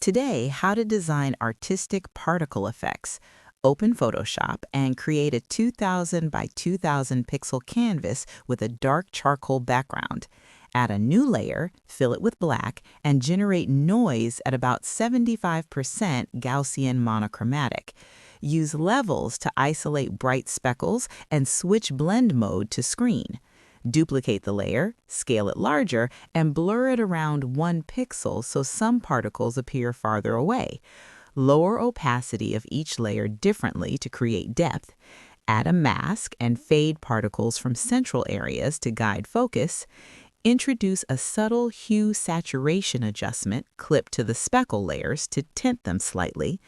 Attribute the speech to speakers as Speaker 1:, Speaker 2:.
Speaker 1: Today, how to design artistic particle effects. Open Photoshop and create a 2000 by 2000 pixel canvas with a dark charcoal background. Add a new layer, fill it with black, and generate noise at about 75% Gaussian monochromatic. Use levels to isolate bright speckles and switch blend mode to screen. Duplicate the layer, scale it larger, and blur it around 1 pixel so some particles appear farther away. Lower opacity of each layer differently to create depth. Add a mask and fade particles from central areas to guide focus. Introduce a subtle hue saturation adjustment clipped to the speckle layers to tint them slightly.